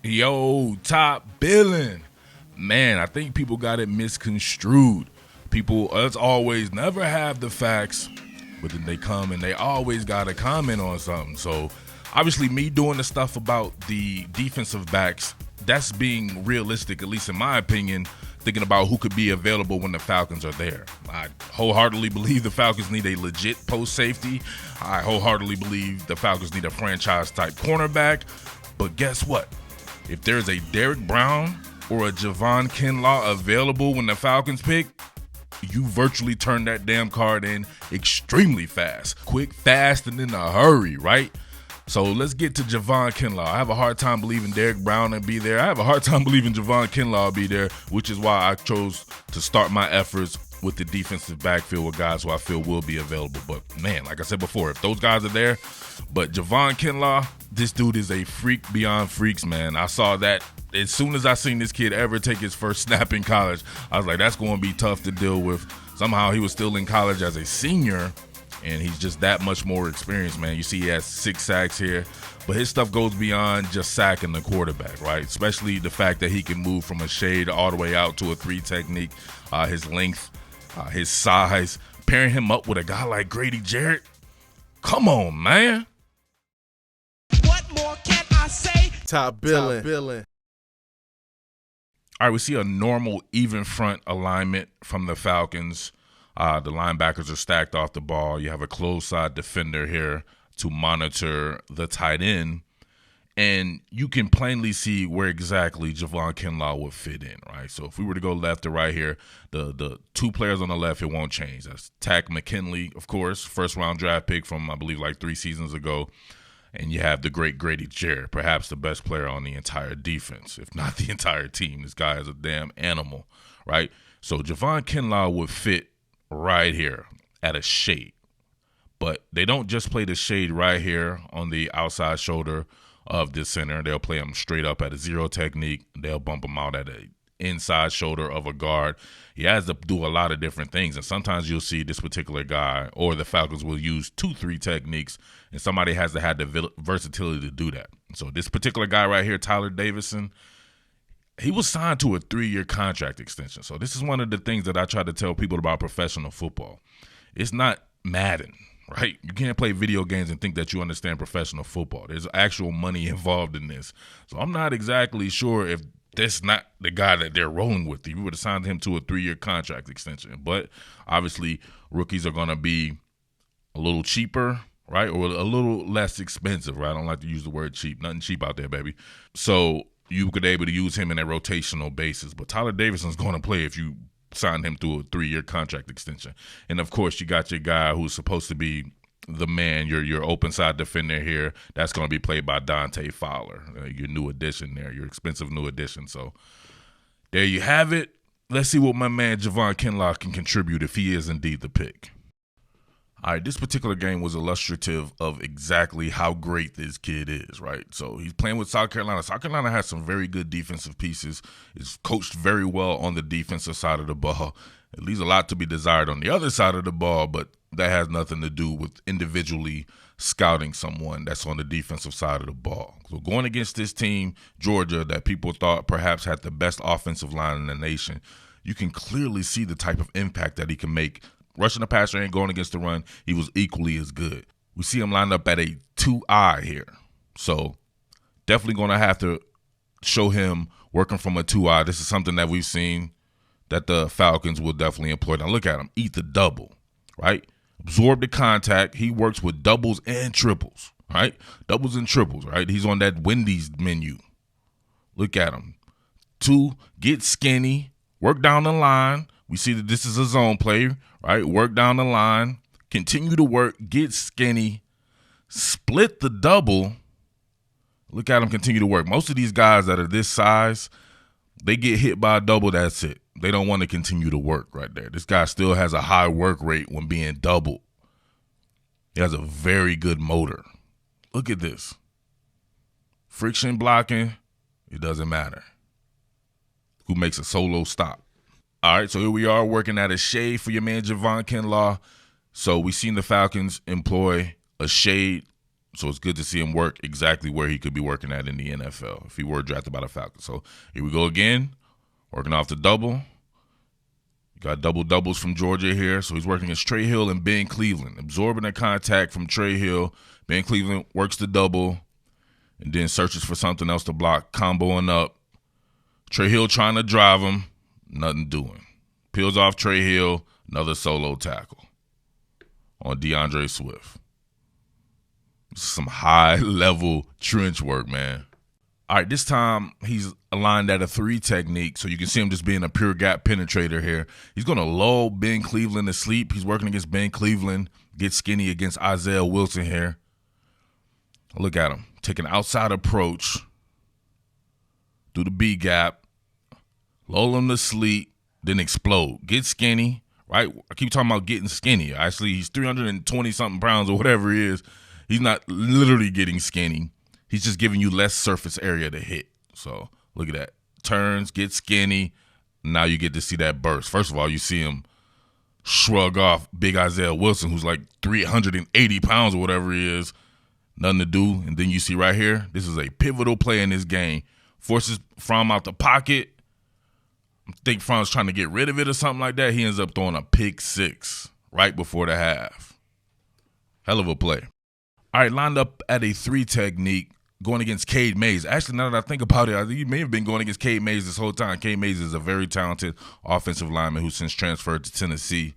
Yo, top billing. Man, I think people got it misconstrued. People, as always, never have the facts, but then they come and they always got to comment on something. So, obviously, me doing the stuff about the defensive backs, that's being realistic, at least in my opinion, thinking about who could be available when the Falcons are there. I wholeheartedly believe the Falcons need a legit post safety. I wholeheartedly believe the Falcons need a franchise-type cornerback. But guess what? If there's a Derrick Brown or a Javon Kinlaw available when the Falcons pick, you virtually turn that damn card in extremely fast. Quick, fast, and in a hurry, right? So let's get to Javon Kinlaw. I have a hard time believing Derrick Brown will be there. I have a hard time believing Javon Kinlaw will be there, which is why I chose to start my efforts with the defensive backfield with guys who I feel will be available. But, man, like I said before, if those guys are there, but Javon Kinlaw, this dude is a freak beyond freaks, man. I saw that as soon as I seen this kid ever take his first snap in college. I was like, that's going to be tough to deal with. Somehow he was still in college as a senior, and he's just that much more experienced, man. You see he has 6 sacks here, but his stuff goes beyond just sacking the quarterback, right? Especially the fact that he can move from a shade all the way out to a 3 technique, his length, his size, pairing him up with a guy like Grady Jarrett. Come on, man. What more can I say? Top billing. All right, we see a normal even front alignment from the Falcons. The linebackers are stacked off the ball. You have a close side defender here to monitor the tight end. And you can plainly see where exactly Javon Kinlaw would fit in, right? So if we were to go left to right here, the 2 players on the left, it won't change. That's Tack McKinley, of course, first-round draft pick from, I believe, like 3 seasons ago. And you have the great Grady Jarrett, perhaps the best player on the entire defense, if not the entire team. This guy is a damn animal, right? So Javon Kinlaw would fit right here at a shade. But they don't just play the shade right here on the outside shoulder of the center. They'll play him straight up at a 0 technique. They'll bump him out at a inside shoulder of a guard. He has to do a lot of different things, and sometimes you'll see this particular guy or the Falcons will use 2-3 techniques, and somebody has to have the versatility to do that. So this particular guy right here, Tyler Davison, he was signed to a 3-year contract extension. So this is one of the things that I try to tell people about professional football. It's not Madden, right? You can't play video games and think that you understand professional football. There's actual money involved in this. So I'm not exactly sure if that's not the guy that they're rolling with. You would have signed him to a 3-year contract extension. But obviously rookies are going to be a little cheaper, right? Or a little less expensive, right? I don't like to use the word cheap. Nothing cheap out there, baby. So you could be able to use him in a rotational basis. But Tyler Davison's going to play if you sign him to a 3-year contract extension. And, of course, you got your guy who's supposed to be the man, your open side defender here. That's going to be played by Dante Fowler, your new addition there, your expensive new addition. So there you have it. Let's see what my man Javon Kinlaw can contribute if he is indeed the pick. All right, this particular game was illustrative of exactly how great this kid is, right? So he's playing with South Carolina. South Carolina has some very good defensive pieces. Is coached very well on the defensive side of the ball. It leaves a lot to be desired on the other side of the ball, but that has nothing to do with individually scouting someone that's on the defensive side of the ball. So going against this team, Georgia, that people thought perhaps had the best offensive line in the nation, you can clearly see the type of impact that he can make. Rushing the passer and going against the run, he was equally as good. We see him lined up at a 2-eye here. So definitely going to have to show him working from a 2-eye. This is something that we've seen that the Falcons will definitely employ. Now look at him. Eat the double, right? Absorb the contact. He works with doubles and triples, right? Doubles and triples, right? He's on that Wendy's menu. Look at him. 2, get skinny, work down the line. We see that this is a zone play, right? Work down the line, continue to work, get skinny, split the double. Look at him continue to work. Most of these guys that are this size, they get hit by a double, that's it. They don't want to continue to work right there. This guy still has a high work rate when being doubled. He has a very good motor. Look at this. Friction blocking, it doesn't matter. Who makes a solo stop? All right, so here we are working at a shade for your man Javon Kinlaw. So we've seen the Falcons employ a shade So it's good to see him work exactly where he could be working at in the NFL if he were drafted by the Falcons. So here we go again, working off the double. Got double-doubles from Georgia here. So he's working against Trey Hill and Ben Cleveland, absorbing the contact from Trey Hill. Ben Cleveland works the double and then searches for something else to block, comboing up. Trey Hill trying to drive him, nothing doing. Peels off Trey Hill, another solo tackle on DeAndre Swift. Some high-level trench work, man. All right, this time he's aligned at a 3 technique, so you can see him just being a pure gap penetrator here. He's going to lull Ben Cleveland to sleep. He's working against Ben Cleveland, get skinny against Isaiah Wilson here. Look at him. Take an outside approach, do the B gap, lull him to sleep, then explode. Get skinny, right? I keep talking about getting skinny. Actually, he's 320-something pounds or whatever he is. He's not literally getting skinny. He's just giving you less surface area to hit. So look at that. Turns, get skinny. Now you get to see that burst. First of all, you see him shrug off big Isaiah Wilson, who's like 380 pounds or whatever he is. Nothing to do. And then you see right here, this is a pivotal play in this game. Forces Fromm out the pocket. I think Fromm's trying to get rid of it or something like that. He ends up throwing a pick 6 right before the half. Hell of a play. All right, lined up at a 3 technique, going against Cade Mays. Actually, now that I think about it, I think he may have been going against Cade Mays this whole time. Cade Mays is a very talented offensive lineman who since transferred to Tennessee.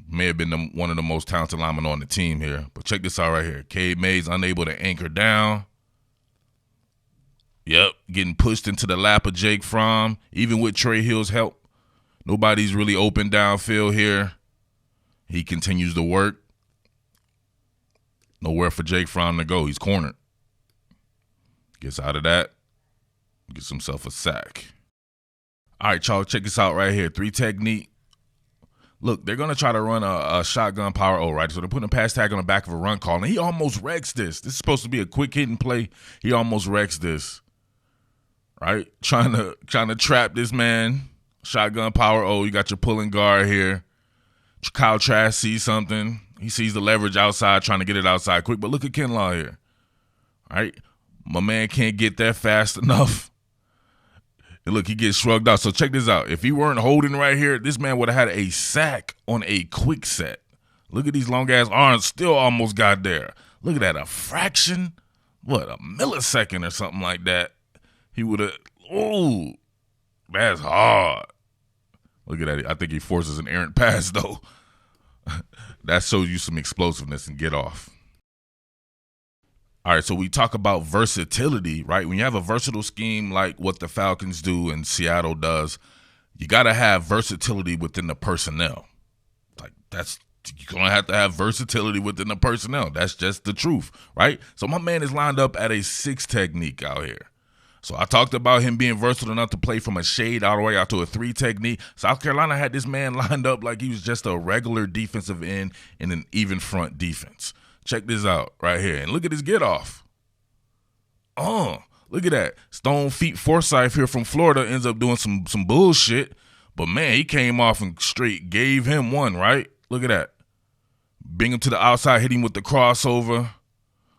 May have been one of the most talented linemen on the team here. But check this out right here. Cade Mays unable to anchor down. Yep, getting pushed into the lap of Jake Fromm. Even with Trey Hill's help, nobody's really open downfield here. He continues to work. Nowhere for Jake Fromm to go. He's cornered. Gets out of that. Gets himself a sack. All right, y'all, check this out right here. 3 technique. Look, they're going to try to run a shotgun power O, right? So they're putting a pass tag on the back of a run call, and he almost wrecks this. This is supposed to be a quick hitting play. He almost wrecks this, right? Trying to trap this man. Shotgun power O. You got your pulling guard here. Kyle Trask sees something. He sees the leverage outside, trying to get it outside quick. But look at Kinlaw here. All right? My man can't get there fast enough. And look, he gets shrugged out. So check this out. If he weren't holding right here, this man would have had a sack on a quick set. Look at these long-ass arms. Still almost got there. Look at that. A fraction, a millisecond or something like that. He would have, oh, that's hard. Look at that. I think he forces an errant pass, though. That shows you some explosiveness and get off. All right, so we talk about versatility, right? When you have a versatile scheme like what the Falcons do and Seattle does, you got to have versatility within the personnel. Like you're going to have versatility within the personnel. That's just the truth, right? So my man is lined up at a 6 technique out here. So I talked about him being versatile enough to play from a shade all the way out to a 3 technique. South Carolina had this man lined up like he was just a regular defensive end in an even front defense. Check this out right here. And look at his get off. Oh, look at that. Stone Feet Forsyth here from Florida ends up doing some bullshit. But, man, he came off and straight gave him one, right? Look at that. Bring him to the outside, hit him with the crossover.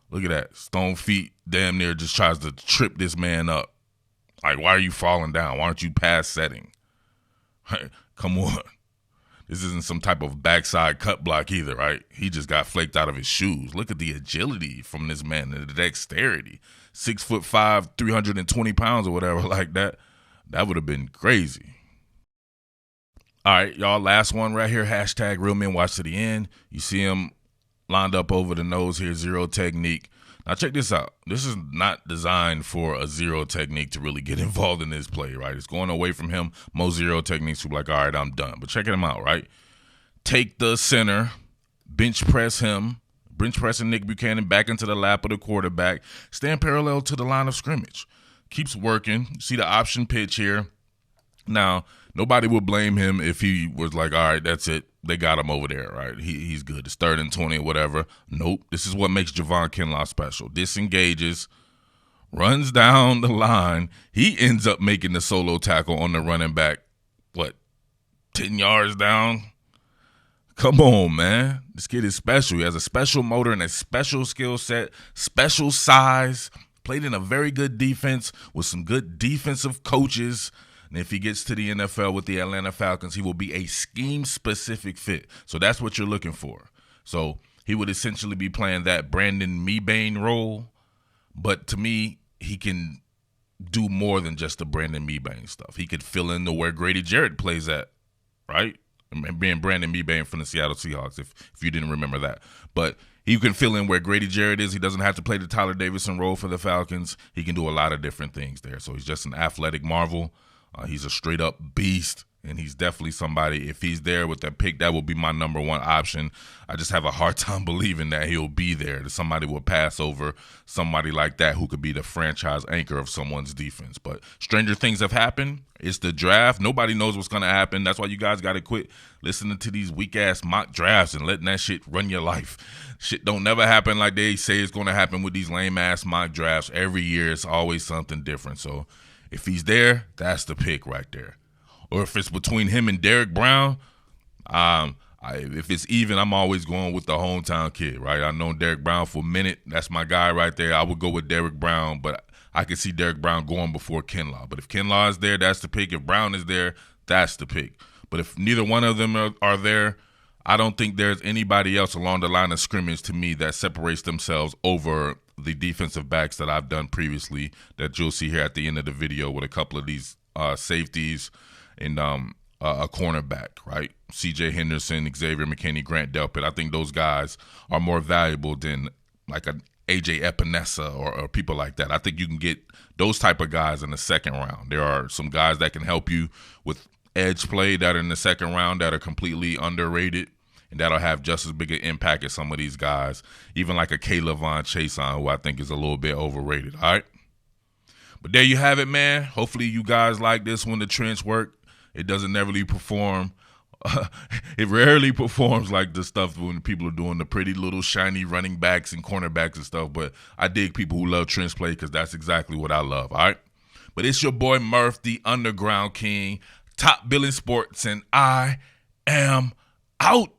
Look at that. Stone Feet damn near just tries to trip this man up. Like, why are you falling down? Why aren't you pass setting? Come on. This isn't some type of backside cut block either, right? He just got flaked out of his shoes. Look at the agility from this man and the dexterity. 6'5", 320 pounds or whatever like that. That would have been crazy. All right, y'all, last one right here. Hashtag Real Men Watch to the end. You see him lined up over the nose here, 0 technique. Now, check this out. This is not designed for a 0 technique to really get involved in this play, right? It's going away from him. Most 0 techniques will be like, all right, I'm done. But check him out, right? Take the center, bench pressing Nick Buchanan back into the lap of the quarterback, stand parallel to the line of scrimmage. Keeps working. See the option pitch here. Now, nobody would blame him if he was like, all right, that's it. They got him over there, right? He's good. It's 3rd and 20 or whatever. Nope. This is what makes Javon Kinlaw special. Disengages, runs down the line. He ends up making the solo tackle on the running back, 10 yards down? Come on, man. This kid is special. He has a special motor and a special skill set, special size, played in a very good defense with some good defensive coaches. And if he gets to the NFL with the Atlanta Falcons, he will be a scheme-specific fit. So that's what you're looking for. So he would essentially be playing that Brandon Mebane role. But to me, he can do more than just the Brandon Mebane stuff. He could fill in to where Grady Jarrett plays at, right? And being Brandon Mebane from the Seattle Seahawks, if you didn't remember that. But he can fill in where Grady Jarrett is. He doesn't have to play the Tyler Davidson role for the Falcons. He can do a lot of different things there. So he's just an athletic marvel. He's a straight-up beast, and he's definitely somebody, if he's there with that pick, that will be my number one option. I just have a hard time believing that he'll be there, that somebody will pass over somebody like that who could be the franchise anchor of someone's defense. But stranger things have happened. It's the draft. Nobody knows what's going to happen. That's why you guys got to quit listening to these weak-ass mock drafts and letting that shit run your life. Shit don't never happen like they say it's going to happen with these lame-ass mock drafts. Every year it's always something different. So if he's there, that's the pick right there. Or if it's between him and Derek Brown, if it's even, I'm always going with the hometown kid, right? I've known Derek Brown for a minute. That's my guy right there. I would go with Derek Brown, but I could see Derek Brown going before Kinlaw. But if Kinlaw is there, that's the pick. If Brown is there, that's the pick. But if neither one of them are there, I don't think there's anybody else along the line of scrimmage to me that separates themselves over the defensive backs that I've done previously that you'll see here at the end of the video with a couple of these safeties and a cornerback, right? C.J. Henderson, Xavier McKinney, Grant Delpit. I think those guys are more valuable than like an A.J. Epinesa or people like that. I think you can get those type of guys in the second round. There are some guys that can help you with edge play that are in the second round that are completely underrated, and that'll have just as big an impact as some of these guys, even like a Kayvon Chason, who I think is a little bit overrated, all right? But there you have it, man. Hopefully you guys like this when the trench work. It doesn't neverly perform. It rarely performs like the stuff when people are doing the pretty little shiny running backs and cornerbacks and stuff, but I dig people who love trench play because that's exactly what I love, all right? But it's your boy Murf, the Underground King, top Billin Sports, and I am out.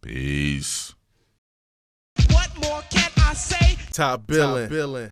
Peace. What more can I say? Top Billin.